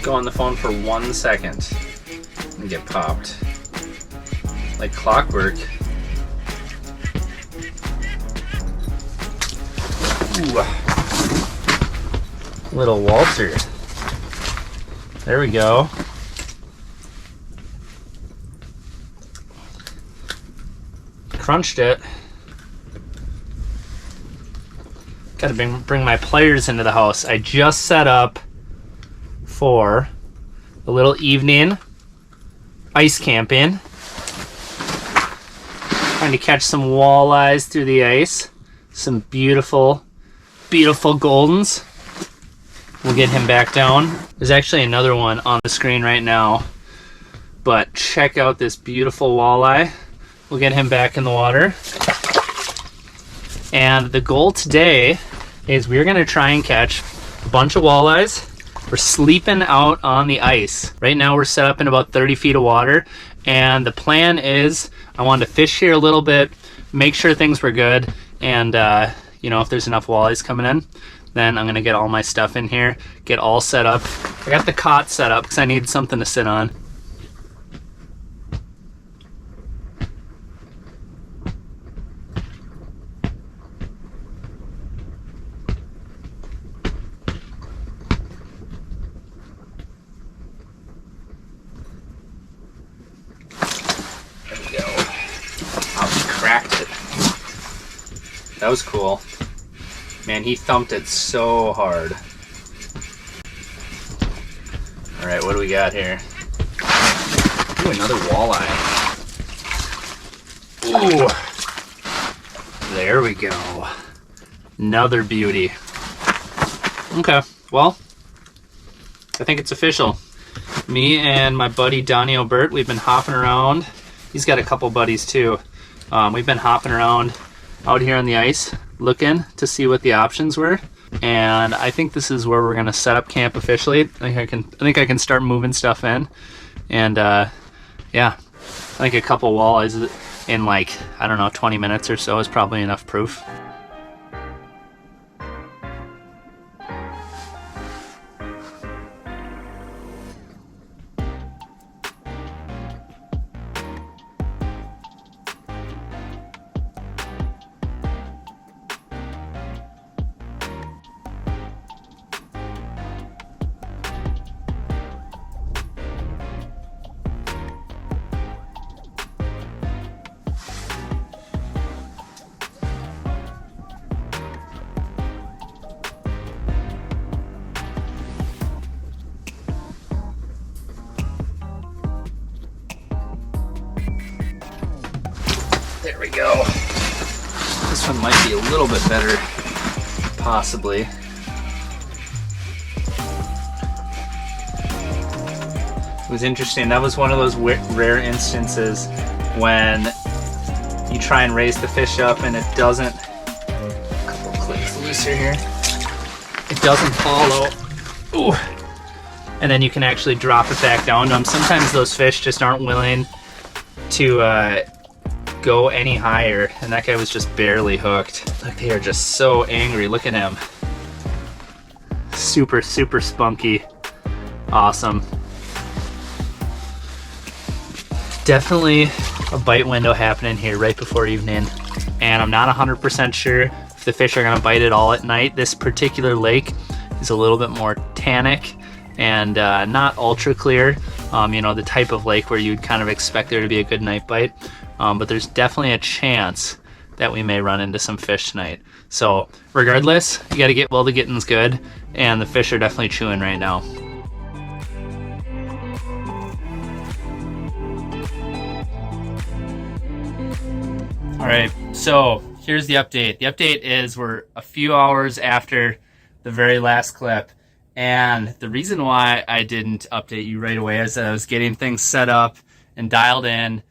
go on the phone for 1 second and get popped. Like clockwork. Ooh. Little Walter. There we go. Crunched it. Gotta bring my pliers into the house. I just set up for a little evening ice camping. Trying to catch some walleyes through the ice. Some beautiful, beautiful goldens. We'll get him back down. There's actually another one on the screen right now, but check out this beautiful walleye. We'll get him back in the water. And the goal today is we're gonna try and catch a bunch of walleyes. We're sleeping out on the ice. Right now we're set up in about 30 feet of water, and the plan is I wanted to fish here a little bit, make sure things were good, and you know, if there's enough walleyes coming in, then I'm gonna get all my stuff in here, get all set up. I got the cot set up because I need something to sit on. There we go. Oh, he cracked it. That was cool. Man, he thumped it so hard. All right, what do we got here? Ooh, another walleye. Ooh, there we go. Another beauty. Okay, well, I think it's official. Me and my buddy Donnie O'Bert, we've been hopping around. He's got a couple buddies too. We've been hopping around out here on the ice, looking to see what the options were, and I think this is where we're gonna set up camp officially. I think I can start moving stuff in, and yeah, I think a couple walleyes in, like, I don't know, 20 minutes or so is probably enough proof. There we go. This one might be a little bit better, possibly. It was interesting. That was one of those rare instances when you try and raise the fish up and it doesn't. A couple clicks looser here. It doesn't follow. Ooh. And then you can actually drop it back down to them. Sometimes those fish just aren't willing to go any higher, and that guy was just barely hooked. Look, they are just so angry. Look at him. Super, super spunky. Awesome. Definitely a bite window happening here right before evening, and I'm not 100% sure if the fish are gonna bite at all at night. This particular lake is a little bit more tannic and not ultra clear. You know, the type of lake where you'd kind of expect there to be a good night bite. But there's definitely a chance that we may run into some fish tonight. So regardless, you gotta get while the getting's good, and the fish are definitely chewing right now. All right, so here's the update. The update is we're a few hours after the very last clip, and the reason why I didn't update you right away is that I was getting things set up and dialed in.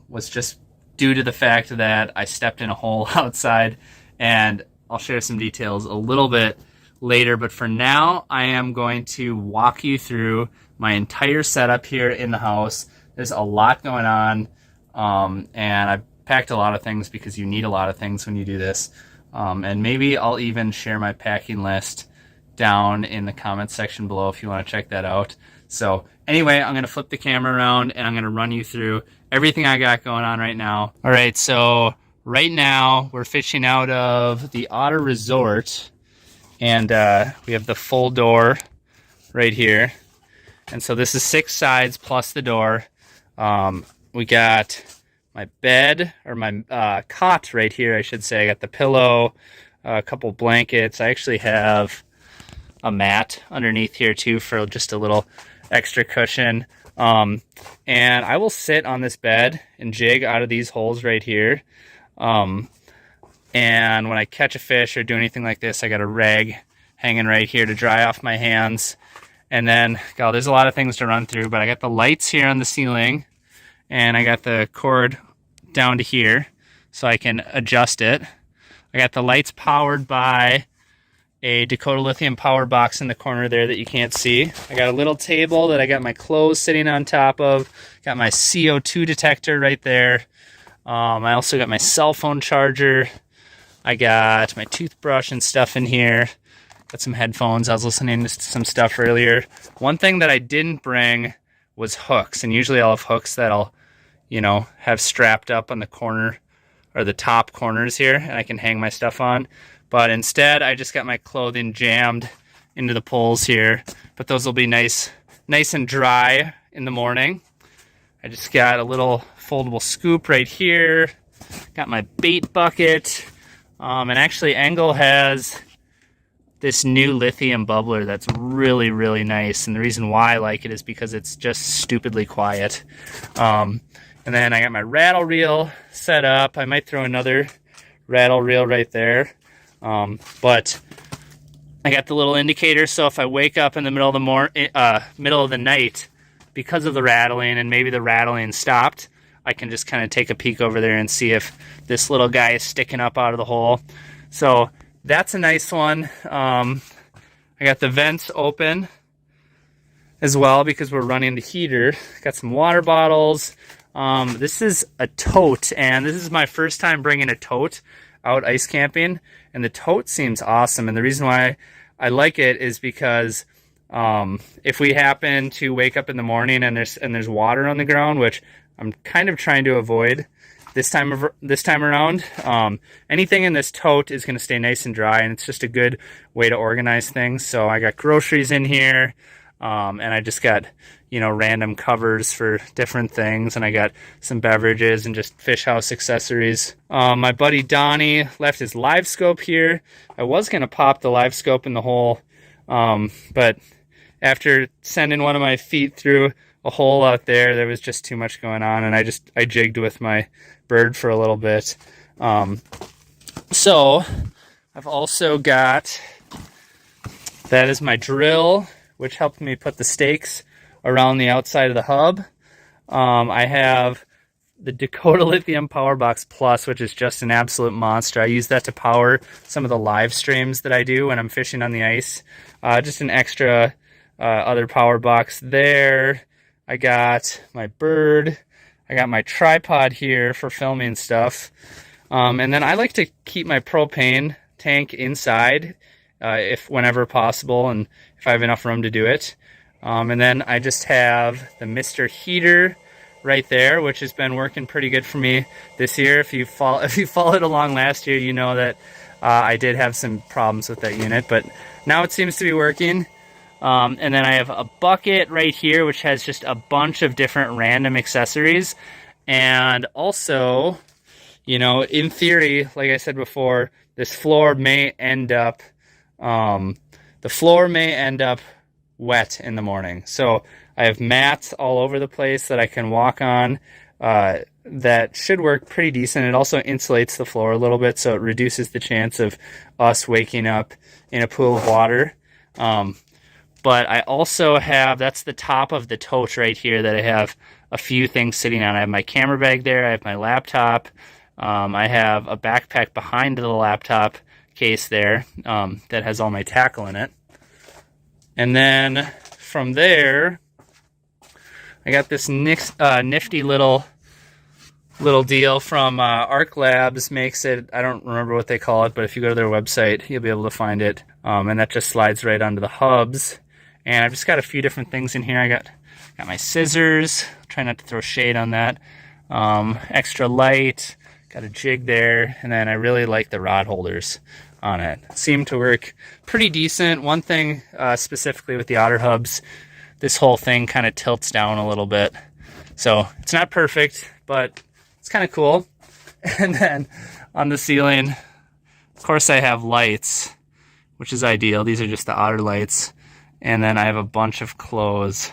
Was just due to the fact that I stepped in a hole outside, and I'll share some details a little bit later, but for now I am going to walk you through my entire setup here in the house. There's a lot going on, and I've packed a lot of things because you need a lot of things when you do this, and maybe I'll even share my packing list down in the comments section below if you want to check that out. So anyway, I'm going to flip the camera around and I'm going to run you through everything I got going on right now. All right, so right now we're fishing out of the Otter Resort, and we have the full door right here. And so this is 6 sides plus the door. We got my bed, or my cot right here, I should say. I got the pillow, a couple blankets. I actually have a mat underneath here too for just a little extra cushion. And I will sit on this bed and jig out of these holes right here. And when I catch a fish or do anything like this, I got a rag hanging right here to dry off my hands. And then, God, there's a lot of things to run through, but I got the lights here on the ceiling, and I got the cord down to here so I can adjust it. I got the lights powered by a Dakota Lithium power box in the corner there that you can't see. I got a little table that I got my clothes sitting on top of. Got my CO2 detector right there. I also got my cell phone charger. I got my toothbrush and stuff in here. Got some headphones. I was listening to some stuff earlier. One thing that I didn't bring was hooks, and usually I'll have hooks that I'll, have strapped up on the corner or the top corners here, and I can hang my stuff on. But instead, I just got my clothing jammed into the poles here. But those will be nice and dry in the morning. I just got a little foldable scoop right here. Got my bait bucket. And actually, Engel has this new lithium bubbler that's really, really nice. And the reason why I like it is because it's just stupidly quiet. And then I got my rattle reel set up. I might throw another rattle reel right there. But I got the little indicator, so if I wake up in the middle of the night because of the rattling, and maybe the rattling stopped, I can just kind of take a peek over there and see if this little guy is sticking up out of the hole. So that's a nice one. I got the vents open as well because we're running the heater. Got some water bottles. This is a tote, and this is my first time bringing a tote out ice camping, and the tote seems awesome. And the reason why I like it is because if we happen to wake up in the morning and there's water on the ground, which I'm kind of trying to avoid this time around, anything in this tote is going to stay nice and dry, and it's just a good way to organize things. So I got groceries in here, and I just got random covers for different things, and I got some beverages and just fish house accessories. My buddy Donnie left his live scope here. I was going to pop the live scope in the hole, but after sending one of my feet through a hole out there was just too much going on, and I jigged with my bird for a little bit. So I've also got, that is my drill, which helped me put the stakes around the outside of the hub. I have the Dakota Lithium Power Box Plus, which is just an absolute monster. I use that to power some of the live streams that I do when I'm fishing on the ice. Just an extra other power box there. I got my bird. I got my tripod here for filming stuff. And then I like to keep my propane tank inside if whenever possible, and if I have enough room to do it. And then I just have the Mr. Heater right there, which has been working pretty good for me this year. If you followed along last year, you know that I did have some problems with that unit, but now it seems to be working. And then I have a bucket right here, which has just a bunch of different random accessories. And also, in theory, like I said before, this floor may end up, wet in the morning. So I have mats all over the place that I can walk on. That should work pretty decent. It also insulates the floor a little bit, so it reduces the chance of us waking up in a pool of water. But I also have, that's the top of the tote right here that I have a few things sitting on. I have my camera bag there. I have my laptop. I have a backpack behind the laptop case there that has all my tackle in it. And then from there, I got this nifty little deal from Arc Labs. Makes it, I don't remember what they call it, but if you go to their website, you'll be able to find it. and that just slides right onto the hubs. And I've just got a few different things in here. I got my scissors, try not to throw shade on that, extra light, got a jig there, and then I really like the rod holders on it. Seem to work pretty decent. One thing specifically with the otter hubs, this whole thing kind of tilts down a little bit. So it's not perfect, but it's kind of cool. And then on the ceiling, of course I have lights, which is ideal. These are just the otter lights. And then I have a bunch of clothes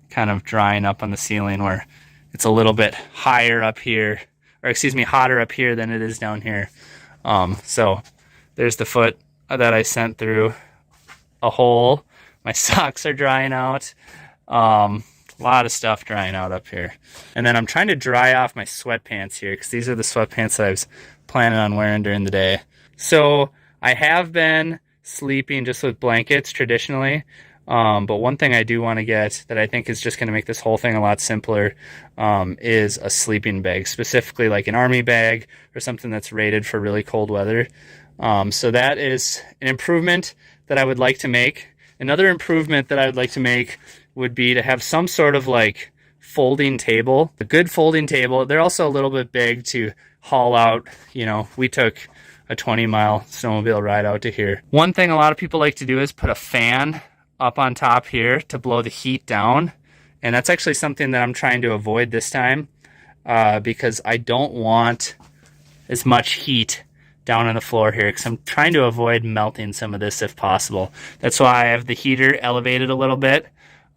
kind of drying up on the ceiling where it's a little bit higher up here, or excuse me, hotter up here than it is down here. So there's the foot that I sent through a hole. My socks are drying out. A lot of stuff drying out up here. And then I'm trying to dry off my sweatpants here because these are the sweatpants that I was planning on wearing during the day. So I have been sleeping just with blankets traditionally. But one thing I do want to get that I think is just going to make this whole thing a lot simpler is a sleeping bag, specifically like an army bag or something that's rated for really cold weather. So that is an improvement that I would like to make. Another improvement that I would like to make would be to have some sort of like folding table, a good folding table. They're also a little bit big to haul out. You know, we took a 20-mile snowmobile ride out to here. One thing a lot of people like to do is put a fan up on top here to blow the heat down. And that's actually something that I'm trying to avoid this time because I don't want as much heat down on the floor here because I'm trying to avoid melting some of this if possible. That's why I have the heater elevated a little bit.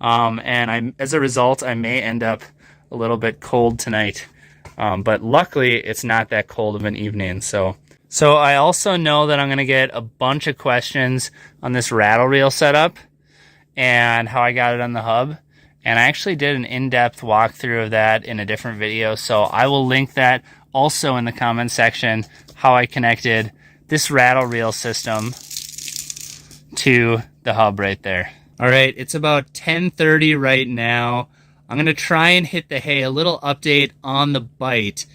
And as a result, I may end up a little bit cold tonight. But luckily, it's not that cold of an evening. So I also know that I'm going to get a bunch of questions on this rattle reel setup and how I got it on the hub. And I actually did an in-depth walkthrough of that in a different video. So I will link that also in the comment section, how I connected this rattle reel system to the hub right there. All right, it's about 10:30 right now. I'm going to try and hit the hay. A little update on the bite.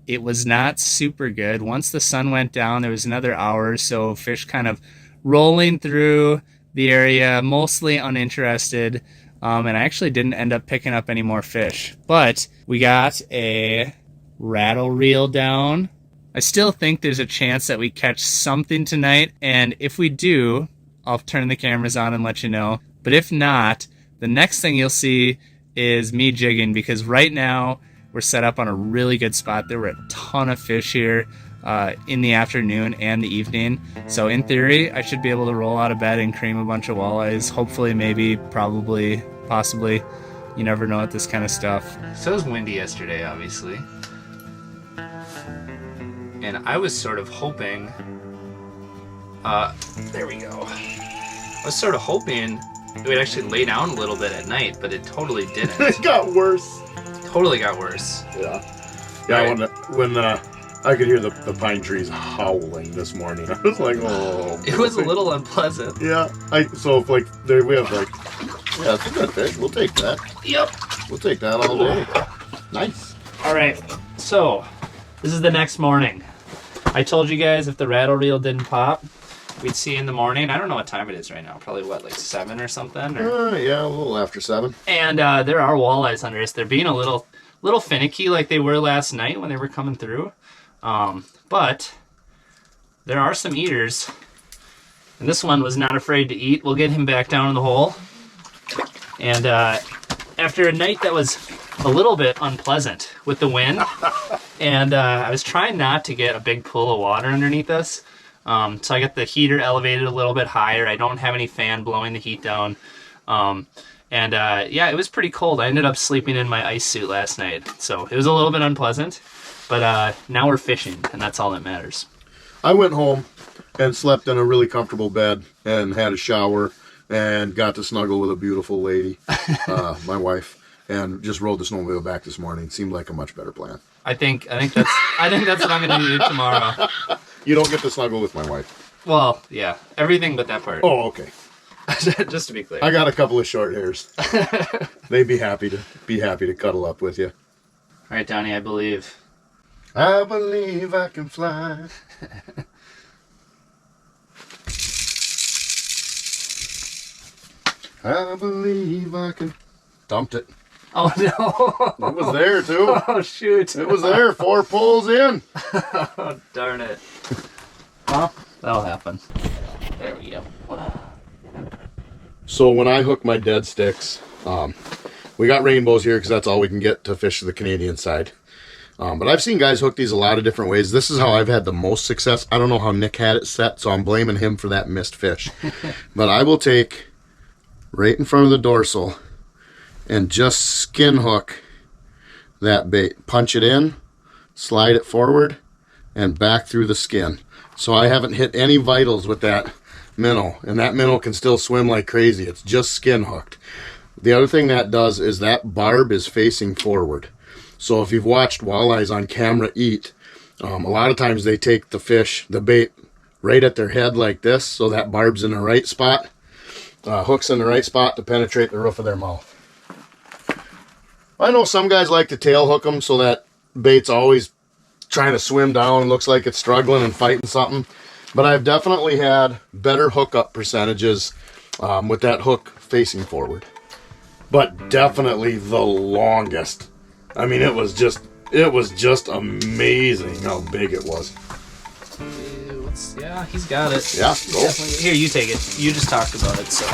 It was not super good. Once the sun went down, there was another hour or so of fish kind of rolling through the area, mostly uninterested. And I actually didn't end up picking up any more fish. But we got a rattle reel down. I still think there's a chance that we catch something tonight. And if we do, I'll turn the cameras on and let you know. But if not, the next thing you'll see is me jigging, because right now we're set up on a really good spot. There were a ton of fish here in the afternoon and the evening. So in theory, I should be able to roll out of bed and cream a bunch of walleyes. Hopefully, maybe, probably, possibly. You never know with this kind of stuff. So it was windy yesterday, obviously. And I was sort of hoping... there we go. I was sort of hoping it would actually lay down a little bit at night, but it totally didn't. It got worse. Totally got worse. Yeah. Yeah, right. when I could hear the pine trees howling this morning, I was like, oh. It was a little unpleasant. Yeah. So if like there we have like, yeah, it's a good fish. We'll take that. Yep. We'll take that all day. Nice. All right. So this is the next morning. I told you guys if the rattle reel didn't pop, we'd see in the morning. I don't know what time it is right now. Probably what, like 7 or something? Yeah, a little after 7. And there are walleyes under us. They're being a little finicky like they were last night when they were coming through. But there are some eaters. And this one was not afraid to eat. We'll get him back down in the hole. And after a night that was a little bit unpleasant with the wind, and I was trying not to get a big pool of water underneath us. So I got the heater elevated a little bit higher. I don't have any fan blowing the heat down. Yeah, it was pretty cold. I ended up sleeping in my ice suit last night. So it was a little bit unpleasant. But now we're fishing, and that's all that matters. I went home and slept in a really comfortable bed and had a shower and got to snuggle with a beautiful lady, my wife, and just rode the snowmobile back this morning. Seemed like a much better plan. I think that's what I'm going to do tomorrow. You don't get to snuggle with my wife. Well, yeah, everything but that part. Oh, okay. Just to be clear, I got a couple of short hairs. They'd be happy to cuddle up with you. All right, Donnie, I believe I can fly. I believe I can. Dumped it. Oh no! It was there too. Oh shoot! It was there. 4 pulls in. Oh darn it! Well, that'll happen. There we go. So when I hook my dead sticks, we got rainbows here because that's all we can get to fish the Canadian side. But I've seen guys hook these a lot of different ways. This is how I've had the most success. I don't know how Nick had it set, so I'm blaming him for that missed fish. But I will take right in front of the dorsal and just skin hook that bait. Punch it in, slide it forward, and back through the skin. So I haven't hit any vitals with that minnow, and that minnow can still swim like crazy. It's just skin hooked. The other thing that does is that barb is facing forward. So if you've watched walleyes on camera eat, a lot of times they take the fish, the bait, right at their head like this, so that barb's in the right spot, hook's in the right spot to penetrate the roof of their mouth. I know some guys like to tail hook them so that bait's always trying to swim down and looks like it's struggling and fighting something. But I've definitely had better hookup percentages with that hook facing forward. But definitely the longest. I mean, it was just amazing how big it was. Yeah, he's got it. Yeah, go. Here, you take it. You just talked about it, so.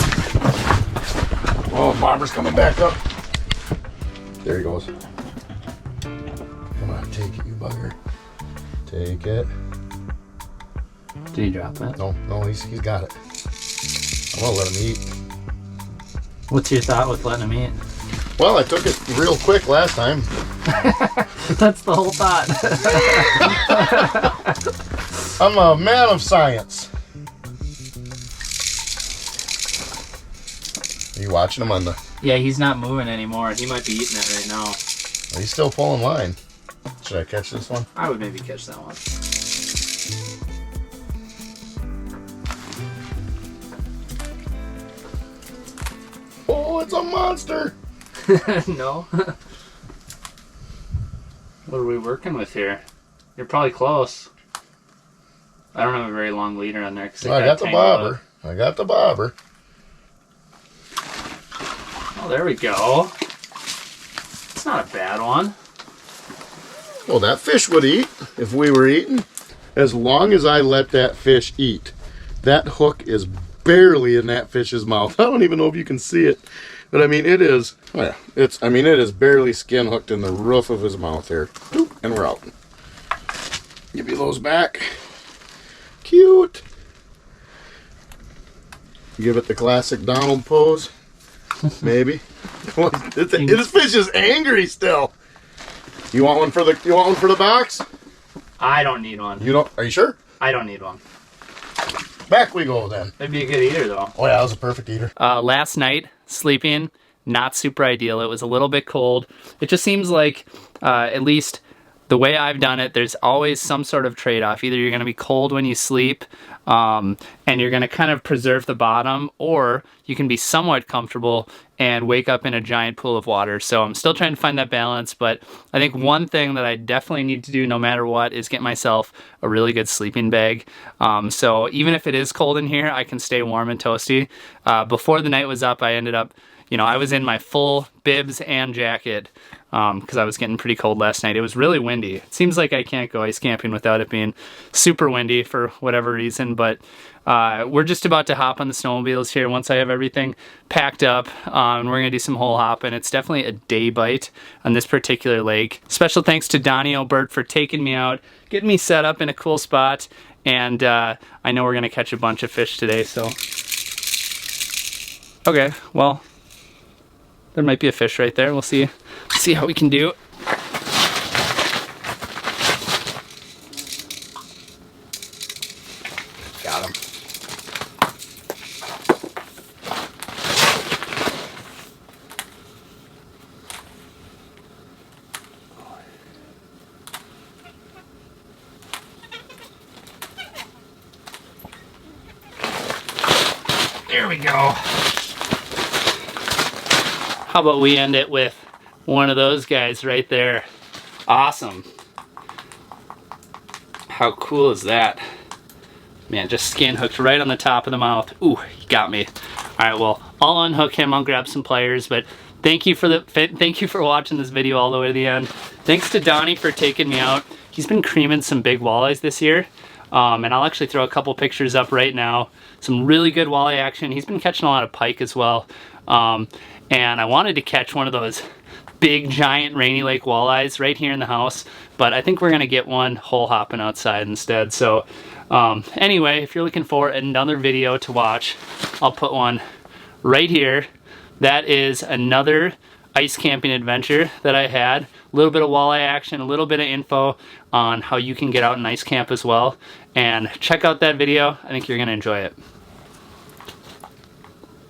Oh, Bobber's coming back up. There he goes. Come on, take it, you bugger. Take it. Did he drop it? No, he's got it. I'm gonna let him eat. What's your thought with letting him eat? Well, I took it real quick last time. That's the whole thought. I'm a man of science. Are you watching him on the... Yeah, he's not moving anymore. He might be eating it right now. He's still pulling line. Should I catch this one? I would maybe catch that one. Oh, it's a monster! No. What are we working with here? You're probably close. I don't have a very long leader on there. I got the bobber. I got the bobber. Oh, there we go. It's not a bad one. Well, that fish would eat if we were eating. As long as I let that fish eat. That hook is barely in that fish's mouth. I don't even know if you can see it. But I mean, it is, well, it is barely skin hooked in the roof of his mouth here. And we're out. Give you those back. Cute. Give it the classic Donald pose. Maybe. This fish is angry still. You want one for the box? I don't need one. You don't? Are you sure? I don't need one. Back we go then. It'd be a good eater though. Oh yeah, that was a perfect eater. Last night, sleeping, not super ideal. It was a little bit cold. It just seems like, at least the way I've done it, there's always some sort of trade-off. Either you're going to be cold when you sleep, and you're going to kind of preserve the bottom, or you can be somewhat comfortable and wake up in a giant pool of water. So I'm still trying to find that balance, but I think one thing that I definitely need to do no matter what is get myself a really good sleeping bag. So even if it is cold in here, I can stay warm and toasty. Before the night was up, I ended up, I was in my full bibs and jacket because I was getting pretty cold last night. It was really windy. It seems like I can't go ice camping without it being super windy for whatever reason, but we're just about to hop on the snowmobiles here once I have everything packed up, and we're going to do some hole hopping. It's definitely a day bite on this particular lake. Special thanks to Donnie O'Bert for taking me out, getting me set up in a cool spot, and I know we're going to catch a bunch of fish today, so... Okay, well, there might be a fish right there. We'll see how we can do. Got him. There we go. How about we end it with one of those guys right there? Awesome. How cool is that? Man, just skin hooked right on the top of the mouth. Ooh, he got me. All right, well, I'll unhook him, I'll grab some pliers, but thank you for watching this video all the way to the end. Thanks to Donnie for taking me out. He's been creaming some big walleyes this year. And I'll actually throw a couple pictures up right now. Some really good walleye action. He's been catching a lot of pike as well. And I wanted to catch one of those big giant Rainy Lake walleyes right here in the house, but I think we're gonna get one hole hopping outside instead. So anyway, if you're looking for another video to watch, I'll put one right here. That is another ice camping adventure that I had. A little bit of walleye action, a little bit of info on how you can get out and ice camp as well. And check out that video. I think you're gonna enjoy it.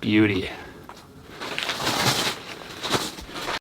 Beauty.